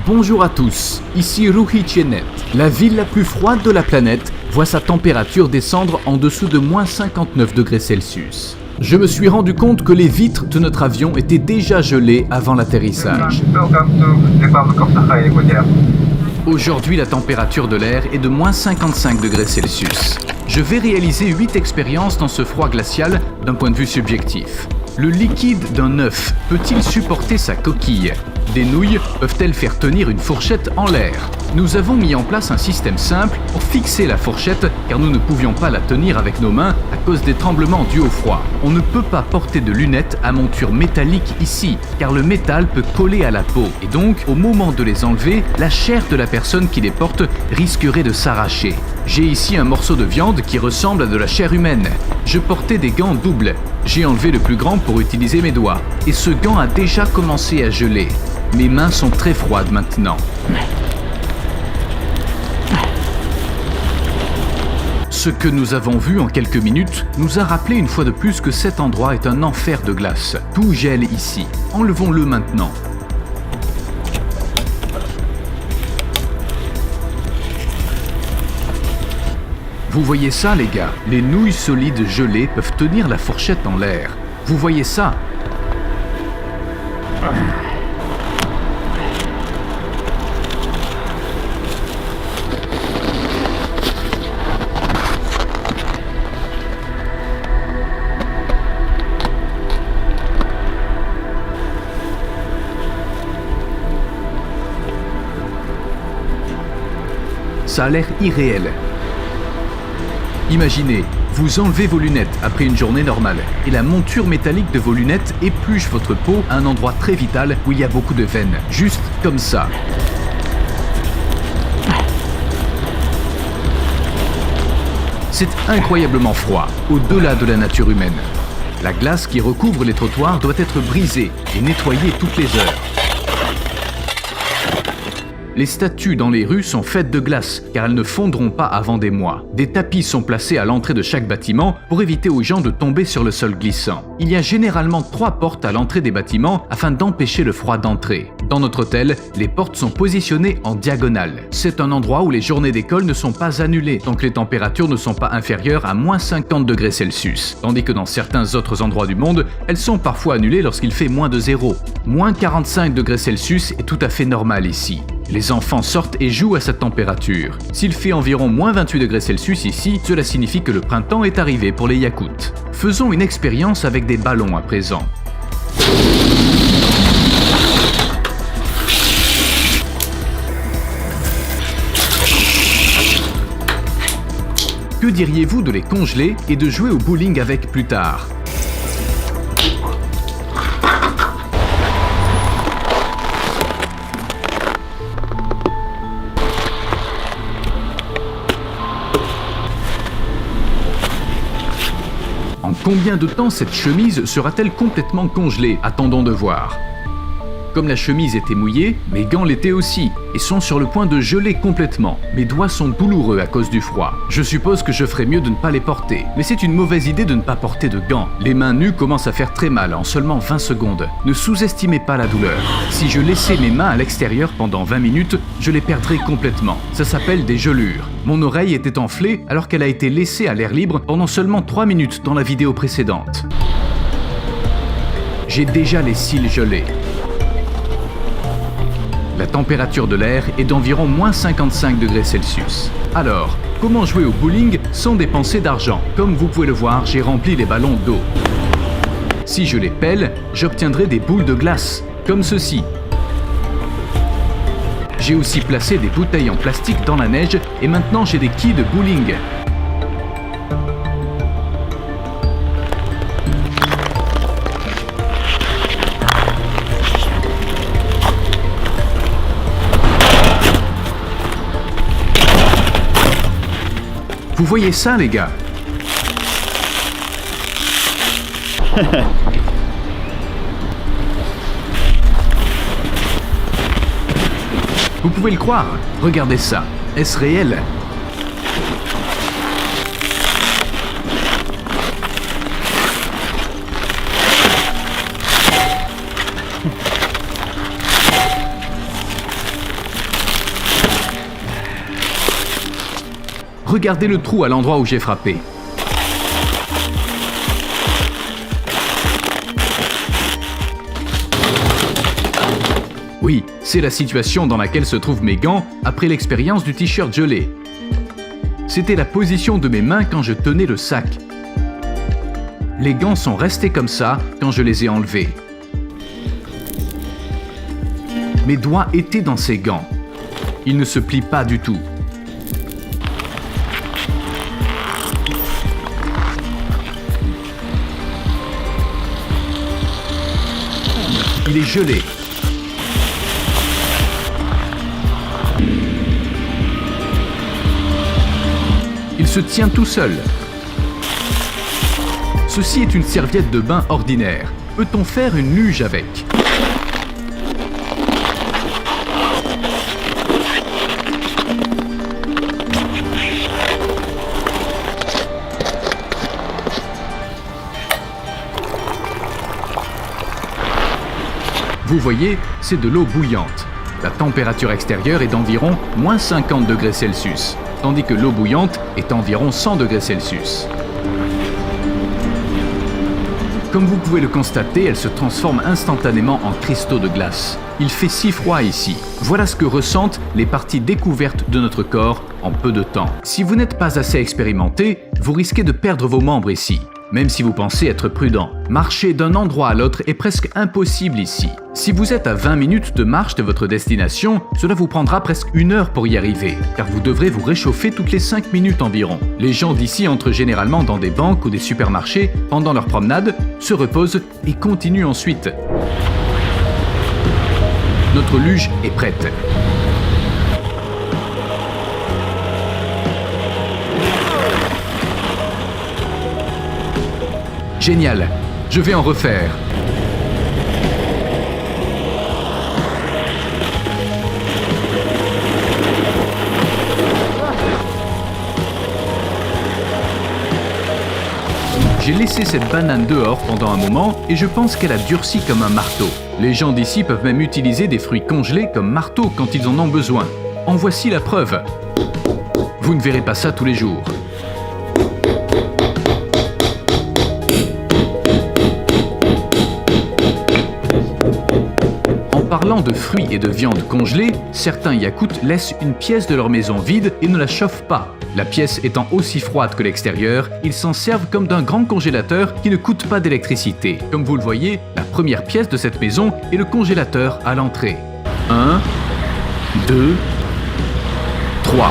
Bonjour à tous, ici Ruhi Chenet. La ville la plus froide de la planète voit sa température descendre en dessous de moins 59 degrés Celsius. Je me suis rendu compte que les vitres de notre avion étaient déjà gelées avant l'atterrissage. Aujourd'hui, la température de l'air est de moins 55 degrés Celsius. Je vais réaliser 8 expériences dans ce froid glacial d'un point de vue subjectif. Le liquide d'un œuf peut-il supporter sa coquille ? Des nouilles peuvent-elles faire tenir une fourchette en l'air ? Nous avons mis en place un système simple pour fixer la fourchette car nous ne pouvions pas la tenir avec nos mains à cause des tremblements dus au froid. On ne peut pas porter de lunettes à monture métallique ici car le métal peut coller à la peau et donc au moment de les enlever, la chair de la personne qui les porte risquerait de s'arracher. J'ai ici un morceau de viande qui ressemble à de la chair humaine. Je portais des gants doubles. J'ai enlevé le plus grand pour utiliser mes doigts et ce gant a déjà commencé à geler. Mes mains sont très froides maintenant. Ce que nous avons vu en quelques minutes nous a rappelé une fois de plus que cet endroit est un enfer de glace. Tout gèle ici. Enlevons-le maintenant. Vous voyez ça, les gars? Les nouilles solides gelées peuvent tenir la fourchette en l'air. Vous voyez ça? Ça a l'air irréel. Imaginez, vous enlevez vos lunettes après une journée normale et la monture métallique de vos lunettes épluche votre peau à un endroit très vital où il y a beaucoup de veines. Juste comme ça. C'est incroyablement froid, au-delà de la nature humaine. La glace qui recouvre les trottoirs doit être brisée et nettoyée toutes les heures. Les statues dans les rues sont faites de glace, car elles ne fondront pas avant des mois. Des tapis sont placés à l'entrée de chaque bâtiment pour éviter aux gens de tomber sur le sol glissant. Il y a généralement 3 portes à l'entrée des bâtiments afin d'empêcher le froid d'entrer. Dans notre hôtel, les portes sont positionnées en diagonale. C'est un endroit où les journées d'école ne sont pas annulées, tant que les températures ne sont pas inférieures à moins 50 degrés Celsius. Tandis que dans certains autres endroits du monde, elles sont parfois annulées lorsqu'il fait moins de 0. Moins 45 degrés Celsius est tout à fait normal ici. Les enfants sortent et jouent à cette température. S'il fait environ moins 28 degrés Celsius ici, cela signifie que le printemps est arrivé pour les Yakoutes. Faisons une expérience avec des ballons à présent. Que diriez-vous de les congeler et de jouer au bowling avec plus tard ? En combien de temps cette chemise sera-t-elle complètement congelée? Attendons de voir. Comme la chemise était mouillée, mes gants l'étaient aussi et sont sur le point de geler complètement. Mes doigts sont douloureux à cause du froid. Je suppose que je ferais mieux de ne pas les porter. Mais c'est une mauvaise idée de ne pas porter de gants. Les mains nues commencent à faire très mal en seulement 20 secondes. Ne sous-estimez pas la douleur. Si je laissais mes mains à l'extérieur pendant 20 minutes, je les perdrais complètement. Ça s'appelle des gelures. Mon oreille était enflée alors qu'elle a été laissée à l'air libre pendant seulement 3 minutes dans la vidéo précédente. J'ai déjà les cils gelés. La température de l'air est d'environ moins 55 degrés Celsius. Alors, comment jouer au bowling sans dépenser d'argent? Comme vous pouvez le voir, j'ai rempli les ballons d'eau. Si je les pèle, j'obtiendrai des boules de glace, comme ceci. J'ai aussi placé des bouteilles en plastique dans la neige et maintenant j'ai des quilles de bowling. Vous voyez ça, les gars? Vous pouvez le croire, regardez ça. Est-ce réel? Regardez le trou à l'endroit où j'ai frappé. Oui, c'est la situation dans laquelle se trouvent mes gants après l'expérience du t-shirt gelé. C'était la position de mes mains quand je tenais le sac. Les gants sont restés comme ça quand je les ai enlevés. Mes doigts étaient dans ces gants. Ils ne se plient pas du tout. Il est gelé. Il se tient tout seul. Ceci est une serviette de bain ordinaire. Peut-on faire une luge avec ? Vous voyez, c'est de l'eau bouillante. La température extérieure est d'environ moins 50 degrés Celsius, tandis que l'eau bouillante est environ 100 degrés Celsius. Comme vous pouvez le constater, elle se transforme instantanément en cristaux de glace. Il fait si froid ici. Voilà ce que ressentent les parties découvertes de notre corps en peu de temps. Si vous n'êtes pas assez expérimenté, vous risquez de perdre vos membres ici. Même si vous pensez être prudent, marcher d'un endroit à l'autre est presque impossible ici. Si vous êtes à 20 minutes de marche de votre destination, cela vous prendra presque 1 heure pour y arriver, car vous devrez vous réchauffer toutes les 5 minutes environ. Les gens d'ici entrent généralement dans des banques ou des supermarchés pendant leur promenade, se reposent et continuent ensuite. Notre luge est prête. Génial, je vais en refaire. J'ai laissé cette banane dehors pendant un moment et je pense qu'elle a durci comme un marteau. Les gens d'ici peuvent même utiliser des fruits congelés comme marteau quand ils en ont besoin. En voici la preuve. Vous ne verrez pas ça tous les jours. Parlant de fruits et de viande congelés, certains Yakoutes laissent une pièce de leur maison vide et ne la chauffent pas. La pièce étant aussi froide que l'extérieur, ils s'en servent comme d'un grand congélateur qui ne coûte pas d'électricité. Comme vous le voyez, la première pièce de cette maison est le congélateur à l'entrée. 1, 2, 3.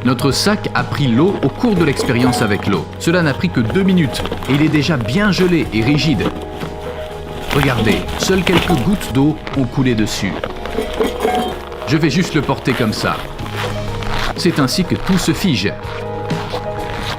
Notre sac a pris l'eau au cours de l'expérience avec l'eau. Cela n'a pris que 2 minutes et il est déjà bien gelé et rigide. Regardez, seules quelques gouttes d'eau ont coulé dessus. Je vais juste le porter comme ça. C'est ainsi que tout se fige.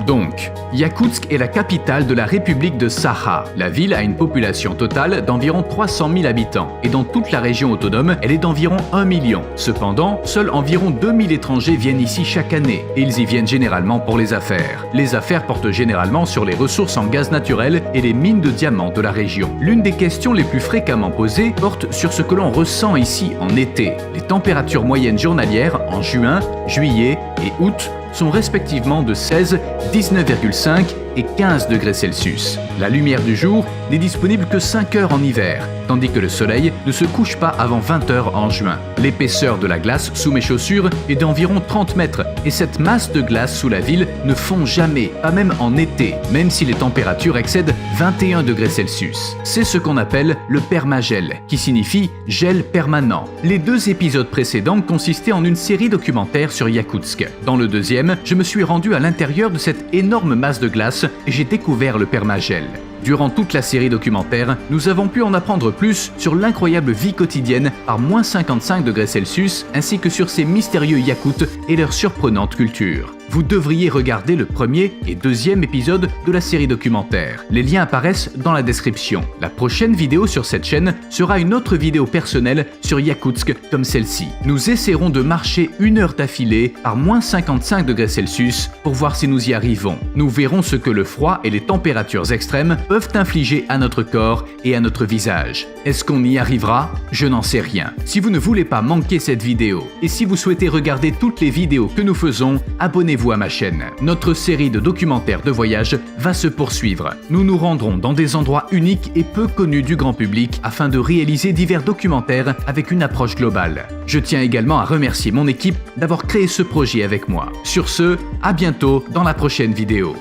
Donc, Yakoutsk est la capitale de la République de Sakha. La ville a une population totale d'environ 300 000 habitants et dans toute la région autonome, elle est d'environ 1 million. Cependant, seuls environ 2000 étrangers viennent ici chaque année et ils y viennent généralement pour les affaires. Les affaires portent généralement sur les ressources en gaz naturel et les mines de diamants de la région. L'une des questions les plus fréquemment posées porte sur ce que l'on ressent ici en été. Les températures moyennes journalières en juin, juillet et août sont respectivement de 16, 19,5 et 15 degrés Celsius. La lumière du jour n'est disponible que 5 heures en hiver, tandis que le soleil ne se couche pas avant 20 heures en juin. L'épaisseur de la glace sous mes chaussures est d'environ 30 mètres et cette masse de glace sous la ville ne fond jamais, pas même en été, même si les températures excèdent 21 degrés Celsius. C'est ce qu'on appelle le permagel, qui signifie gel permanent. Les 2 épisodes précédents consistaient en une série documentaire sur Yakoutsk. Dans le deuxième, je me suis rendu à l'intérieur de cette énorme masse de glace et j'ai découvert le permagel. Durant toute la série documentaire, nous avons pu en apprendre plus sur l'incroyable vie quotidienne par moins 55 degrés Celsius ainsi que sur ces mystérieux Yakoutes et leur surprenante culture. Vous devriez regarder le premier et deuxième épisode de la série documentaire. Les liens apparaissent dans la description. La prochaine vidéo sur cette chaîne sera une autre vidéo personnelle sur Yakoutsk comme celle-ci. Nous essaierons de marcher 1 heure d'affilée par moins 55 degrés Celsius pour voir si nous y arrivons. Nous verrons ce que le froid et les températures extrêmes peuvent infliger à notre corps et à notre visage. Est-ce qu'on y arrivera? Je n'en sais rien. Si vous ne voulez pas manquer cette vidéo et si vous souhaitez regarder toutes les vidéos que nous faisons, abonnez-vous à ma chaîne. Notre série de documentaires de voyage va se poursuivre. Nous nous rendrons dans des endroits uniques et peu connus du grand public afin de réaliser divers documentaires avec une approche globale. Je tiens également à remercier mon équipe d'avoir créé ce projet avec moi. Sur ce, à bientôt dans la prochaine vidéo.